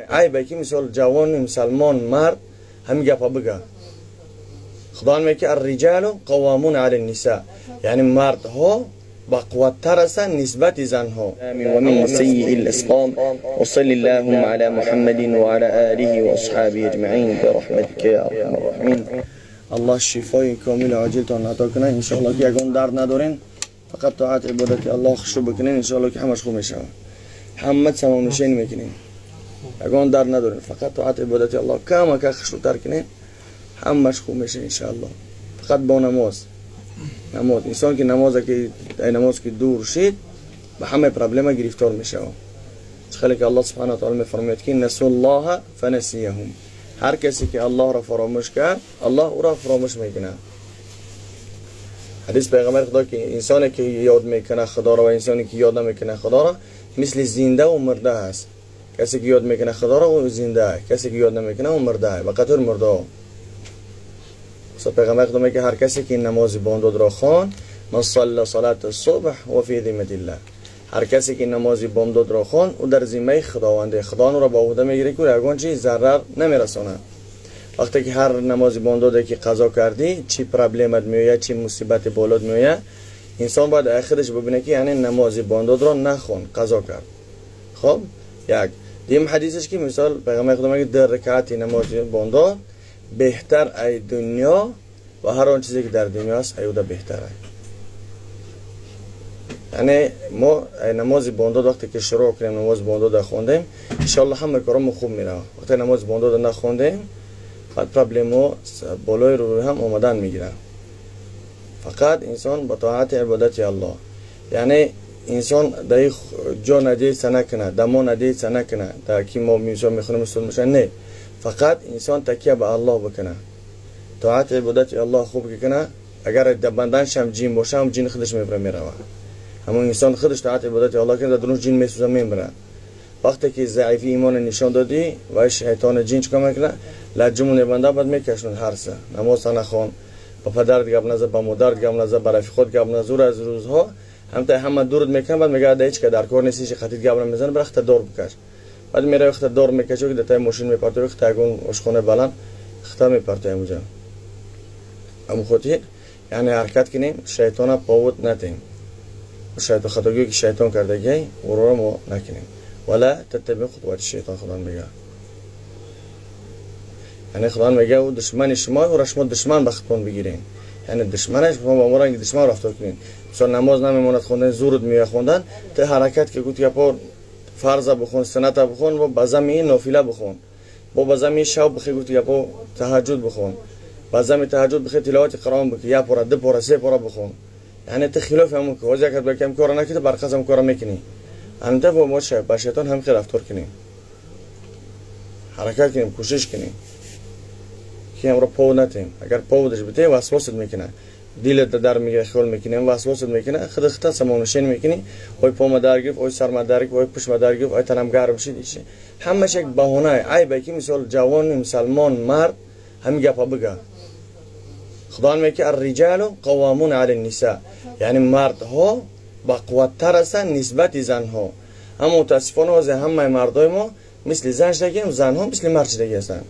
عیبه که مثال جوان مسلمان مرد همین گپا بگه. خدا میگه الرجال قوامون علی النساء، یعنی مردها بقوتر هستند نسبت زنها. و من سیء الاسقام و صلی اللهم علی محمد و علی آله و اصحابه اجمعین برحمتک یا ارحم الراحمین. الله شفای کامل عاجلتان عطا کنه. ان شاء الله که یگان درد ندارین، فقط طاعت عبادت الله خشوع بکنین، ان شاء الله که همش خوب میشه. همت تمام نشین میکنین. یگان درد ندارین، فقط طاعت عبادت الله کم که خشوع تر کنین، همش خوب میشه ان شاء الله. فقط با نماز انسان که نماز که دور شید به همه پرابلم گرفتار میشه. خیلی که الله سبحانه و تعالی میفرماید که نسوا الله فنسیهم، هر کسی که الله را فراموش کرد الله او را فراموش میکنه. حدیث پیغمبر خدا که انسانی که یاد میکنه خدا را و انسانی که یاد نمیکنه خدا را مثل زنده و مرده است. کسی که یاد میکنه خدا را او زنده است، کسی که یاد نمیکنه او مرده است. به قطور مرده. پیغمبر خدا میگه هر کسی که نماز بامداد را خواند، من صلی صلات الصبح و فی ذمة الله، هر کسی که نماز بامداد را خواند او در ذمه خداونده، خدا را با عهده میگیره که یگان چیز ضرر نمیرسونه. وقتی که هر نماز بامداد که قضا کردی چی پرابلمت میاد، چی مصیبت بالات میاد، انسان باید آخرش ببینه که یعنی نماز بامداد را نخوان قضا کرد. خب یک دیم حدیثش که مثال پیغمبر خدا میگه در رکعت نماز بامداد بهتر ای دنیا و هر آن چیزی که در دنیا است ایودا بهتره. یعنی ما نماز بامداد وقتی که شروع کنیم نماز بامداد خوندیم ان شاء الله همه کارم خوب میره. وقتی نماز بامداد نخوندیم بعد پرابلمو بالای رو هم اومدن میگیره. فقط انسان با طاعت عبادت الله، یعنی انسان در جا ندید نکنه، دما ندید نکنه تا که ما میخونیم استاد میشن، نه، فقط انسان تکیه به الله بکنه، طاعت عبادت الله خوب کنه. اگر دبندنش هم جین باشه هم جین خودش میبره میره. همون انسان خودش طاعت عبادت الله کنه درون جین میسوزه میبره. وقتی که ضعیفی ایمان نشان دادی و شیطان جین چیکار میکنه؟ لجمون بنده بعد میکشون هرسه نماز نخوان، با پدرت گپ نزد، با مادرت گپ نزد، با رفیق خود گپ نزد، از روزها همه دورت میکنه. بعد میگه هیچ که در کار نیستی، خطیت گپ نمیزنه، برخت دور بکش. بعد میره وقت دور میکشه که دتای ماشین میپرته، وقت اگون اشخونه بلند خطا میپرته اونجا. اما خودی یعنی حرکت کنیم شیطان پاوت نتیم، شیطان خطاگی که شیطان کردگی او رو ما نکنیم. ولا تتبع خطوات شیطان. خدا میگه یعنی خدا میگه او دشمن شما و شما دشمن بختون بگیرین، یعنی دشمنش شما با مرنگ دشمن رفتار کنین. مثلا نماز نمیموند خوندن، زورت میاد خوندن، ته حرکت که گوتی پا فرض بخون، سنت بخون و بزمی نافله بخون، با بزمی شب بخی گوتی پا تهجد بخون، بزمی تهجد بخی تلاوت قرآن بخی، یا پورا ده پورا سه پورا بخون. یعنی ته خلاف همون که واجه کرد بکم کار نکرده برخلاف هم کار میکنی. انت با ما با شیطان هم خیلی رفتار کنیم، حرکت کنیم، کوشش کنیم که امروز پاو نتیم. اگر پاودش بته وسواست میکنه، دیلت در میگه، خیال میکنه، وسواست میکنه، خود سمانشین میکنی، اوی پا مدار گرفت، اوی سر مدار گرفت، اوی پشت مدار گرفت، اوی تنم گرم شد. همش یک بهانه. عیبه که مثال جوان مسلمان مرد همین گپا بگه. خدا میگه الرجال قوامون علی النساء، یعنی مردها بقوتر هستند نسبت زنها. اما متاسفانه از همه مردای ما مثل زن شدگیم، زنها مثل مرد شدگی هستند.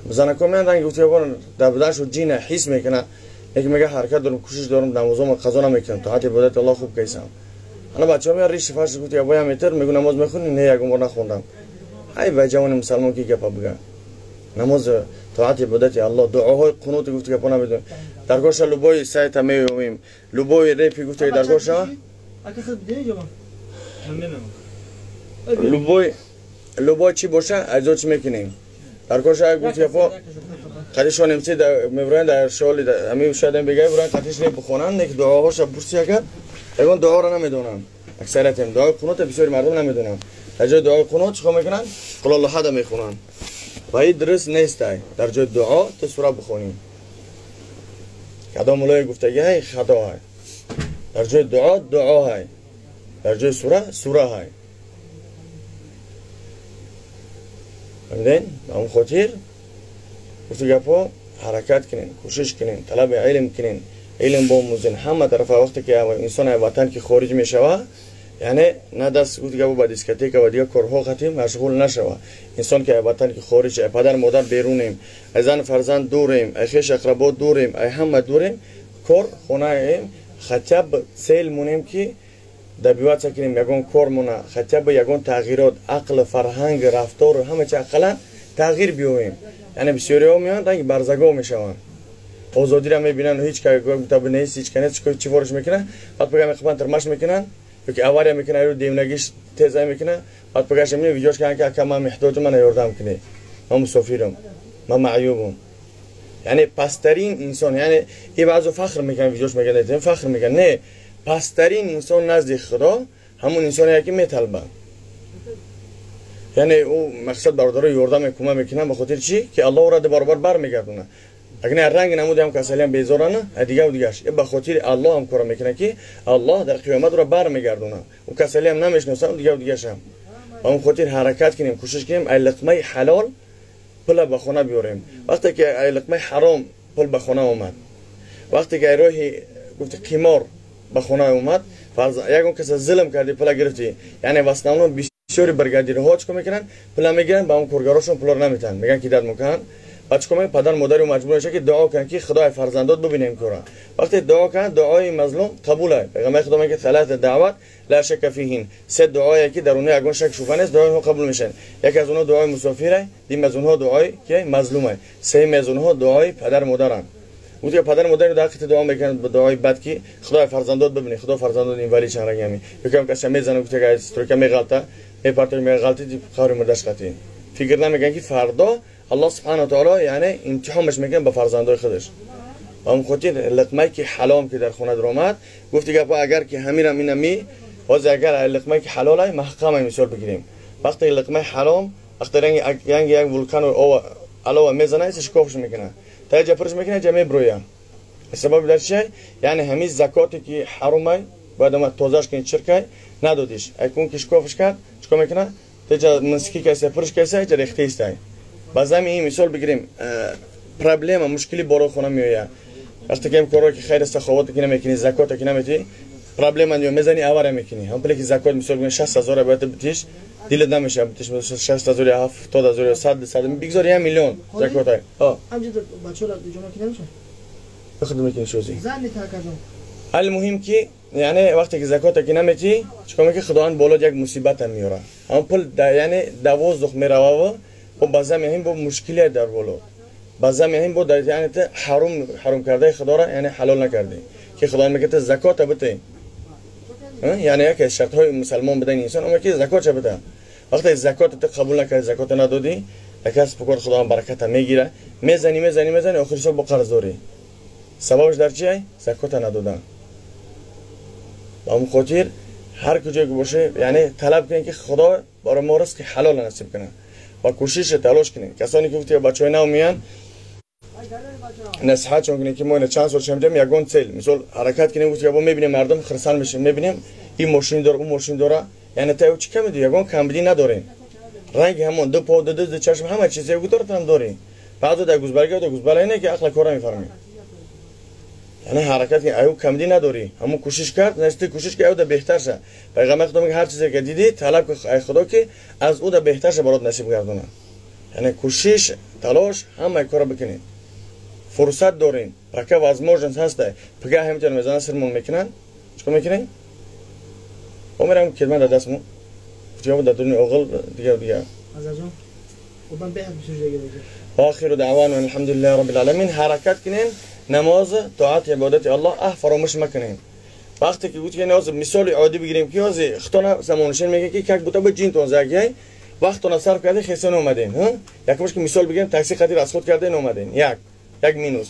زن که میاندن گفتی بابا در بدنشو جین حس میکنه، یکی میگه حرکت دارم، کوشش دارم، نمازم قضا نمیکنم، طاعت عبادت الله خوب کیسم. انا بچه‌ها میان ریش فرش گفتی ابا میتر میگه نماز میخونی، نه یکم بار نخوندم. ای به جوان مسلمان کی گپا بگه نماز طاعت عبادت الله، دعاهای قنوت گفتی گپا نمیدون. درگاهش لوبای سایت میومیم، لوبای رپی گفتی درگاهش لوبای چی باشه از چی میکنیم. درگاهش گفتی ابا قدیشون امسی میبرن در شال همین شاید بگه برن قدیش نه بخونن، نه دعاهاش برسی اگر اون دعا رو نمیدونن. اکثریت هم دعای قنوت بسیاری مردم نمیدونن. در جای دعای قنوت چیکار میکنن؟ قل الله احد میخونن. و این درست نیست. در جای دعا تو سوره بخونی. کدام مولای گفتگی های خطا های. در جای دعا های. در جای سوره های. فهمیدین؟ اون خاطر گفتگی پا حرکت کنین، کوشش کنین، طلب علم کنین، علم با موزن همه طرف. وقتی که انسان وطن که خارج میشوه یعنی نه دست او دیگه با دیسکوتک و دیگه کارها خطیم مشغول نشوه. انسان که وطن که خارج پدر مادر بیرونیم، از زن فرزند دوریم، از خویش اقربا دوریم، از همه دوریم، کار خونه ایم خطیب سیل مونیم که دبیوت سکنیم یگون کار مونه خطیب یگون تغییرات عقل فرهنگ رفتار همه چه اقلا تغییر بیویم. یعنی بسیاری ها میان رنگ برزگاه میشوند، آزادی را میبینن و هیچ که مطابق نیست، هیچ که نیست، چی وارش میکنن، بعد پگه میخوان ترمش میکنن که اواریا میکنه رو دیونگیش تیزای میکنه، بعد پگهش میبینه ویدیوش کنن که من محتاج من یاردم کنه، من مسافرم، من معیوبم. یعنی پسترین انسان، یعنی این بعضو فخر میکنن ویدیوش میکنن فخر میکنن، نه پسترین انسان نزد خدا همون انسانیه که میطلبه. یعنی او مقصد برادر یاردم کمک میکنن به خاطر چی؟ که الله را بار برمیگردونه. اگر رنگ نموده هم کسایی هم بیزارانه دیگه و دیگهش به خاطر الله هم کار میکنه که الله در قیامت رو برمیگردونه و کسایی هم نمیشناسن دیگه و دیگهش هم. اون خاطر حرکت کنیم، کوشش کنیم لقمه حلال پول به خونه بیاریم. وقتی که لقمه حرام پول به خونه اومد، وقتی که راهی گفت قمار به خونه اومد، فرض یکون کس ظلم کردی پول گرفتی، یعنی واسنامون بسیاری برگردی رو چیکار میکنن؟ پول میگیرن با اون کارگراشون پول رو نمیتن، میگن کی داد میکنن. بعد چیکار میکنن؟ پدر مادر رو مجبور میشه که دعا کنن که خدای فرزندات ببینیم کورا. وقتی دعا کنن دعای مظلوم قبوله. پیغمبر خدا میگه ثلاث دعوات لا شک فیهن، سه دعایی که در اونها اگون شک شوفن است دعای قبول میشن. یکی از اونها دعای مسافره، دیم از اونها دعای که مظلومه، سوم از اونها دعای پدر مادرن. وقتی پدر مادر رو دقیق دعا میکنن به دعای بد که خدای فرزندات ببینه، خدا فرزندات این ولی چند رنگی یکم کسی میزنه که استروک میغلطه میپرته میغلطی خار مردش قطعی فکر نمیکنن که فردا الله سبحانه و تعالی یعنی امتحانش میکنه به فرزندای خودش. اون خاطر لقمه که حلال که در خونه درآمد گفت دیگه اگر که همین می باز اگر لقمه که حلاله محکم مثال بگیریم، وقتی لقمه حرام وقتی رنگ یک ولکان او علاوه میزنه ایش کافش میکنه تا جا فرش میکنه جمع برویا. سبب در چیه؟ یعنی همین زکاتی که حرامه بعد ما توزیعش کنید شرکت ندادیش اکون کش کافش کرد چیکار میکنه؟ تا جا منسکی کسی فرش کسی جا ریخته است. باز این مثال بگیریم پرابلم مشکلی بالا خونه میآید. وقتی که کارو که خیر است خواهد که نمیکنی زکات که نمیتی پرابلم اندیو میزنی آواره میکنی. هم پلی که زکات مثال بگیم 60000 باید بتیش دیل نمیشه بتیش 60000 70000 100 بگذاری 1 میلیون زکات های. همینجور بچه‌ها جمع کنه نمیشه. بخدم میکنی شوزی. زن تاکازم. حال مهم که یعنی وقتی که زکات که نمیتی چیکار میکنی خداوند بالا یک مصیبت میاره. هم پل یعنی 12 میره و بعضی میگیم با مشکلی در بالا. بعضی میگیم با در یعنی ته حرام کرده خدا را یعنی حلال نکردی که خدا میگه ته زکات بده. یعنی یک شرط های مسلمان بدن انسان اما که زکات چه بده. وقتی زکات ته قبول نکردی زکات ندادی لکاس پکر خدا برکت میگیره میزنی آخر سال با قرض داری. سببش در چیه؟ زکات ندادن. با اون خاطر هر کجا که باشه یعنی طلب کنین که خدا برای ما رزق حلال نصیب کنه. و کوشش تلاش کنین. کسانی که گفتی بچهای نو میان نصیحت چون کنین که ما چند سال شمدیم یگون سیل مثال حرکت کنیم گفتی با میبینیم مردم خرسان میشه میبینیم این ماشین داره اون ماشین داره یعنی تا چی کم دی یگون کمبدی نداره رنگ همون دو پا دو چشم همه چیزی گوتر هم داره بعضی در گوزبرگه و گوزبله اینه که عقل کارا میفهمی یعنی حرکت که ایو کمدی نداری همون کوشش کرد نستی کوشش که ایو ده بهتر شه. پیغمبر خدا میگه هر چیزی که دیدی طلب که خدا که از او ده بهتر شه برات نصیب گردونه. یعنی کوشش تلاش همه کارا بکنید. فرصت دارین رکه و از موجن هسته پگاه همینطور میزنن سرمون میکنن چیکار میکنین؟ میرم کدوم در دستمون جواب دادن اوغل دیگه عزیزم و من به هم سوژه آخر دعوانا الحمد لله رب العالمین. حرکت کنین نماز طاعت عبادت الله فراموش مکنین. وقتی که گفت که نماز مثال عادی بگیریم که از اختنا زمانشین میگه که یک بوتا به جین تونزاگی وقت اون صرف کرده خسن اومدین ها یکمش که مثال بگیریم تاکسی خاطر از خود کرده اومدین یک مینوس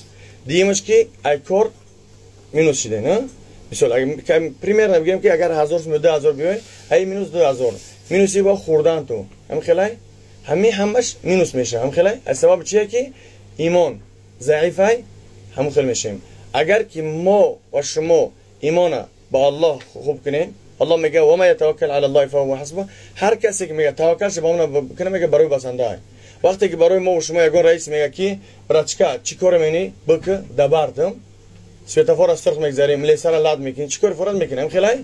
دیمش که ایکور مینوس شده نه مثال اگه پریمیر بگیریم که اگر 1000 تا 2000 بیای ای مینوس 2000 مینوسی با خوردن تو هم خلای همش مینوس میشه هم خلای از سبب چیه که ایمان ضعیفه هم خل میشیم. اگر که ما و شما ایمان با الله خوب کنیم الله میگه و ما یتوکل علی الله فهو حسبه. هر کسی که میگه توکل شه با اون بکنه میگه برای بسنده ای. وقتی که برای ما و شما یگون رئیس میگه کی برچکا چیکار مینی بک دباردم سویتافور استرخ میگذاریم لی سر لاد میکنی چیکار فرض میکنیم خلای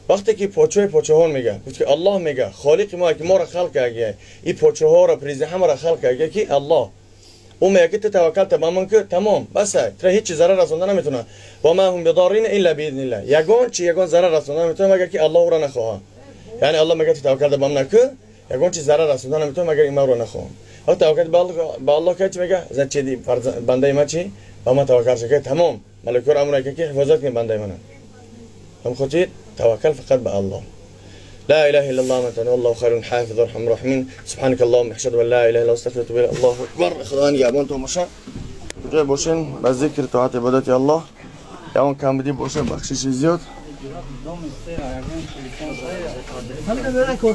وقتی که پاچه‌هان میگه که الله میگه خالق ما که ما را خلق کرده این پاچه‌ها را پریزه همه را خلق کرده که الله او میگه که توکل به من که تمام بس تو هیچ ضرر رسوندن نمیتونه و ما هم بضارین الا باذن الله یگان ضرر رسوندن نمیتونه مگر که الله او را نخواه یعنی الله میگه توکل به من نکن یگان ضرر رسوندن نمیتونه مگر این رو نخواه وقتی توکل به الله که میگه زن چی دی بنده ما چی با ما توکل شکه تمام ملائکه امر که حفاظت کنه بنده من هم خودی توکل فقط به الله لا اله الا الله متن والله خير حافظ ارحم الراحمين سبحانك اللهم اشهد ان لا اله الا انت استغفرك واتوب اليك الله اكبر خدا نگهبان تو باشه جای باشین با ذکر طاعت عبادت الله یا اون کم بدی باشه بخشش زیاد هم نمیدونم که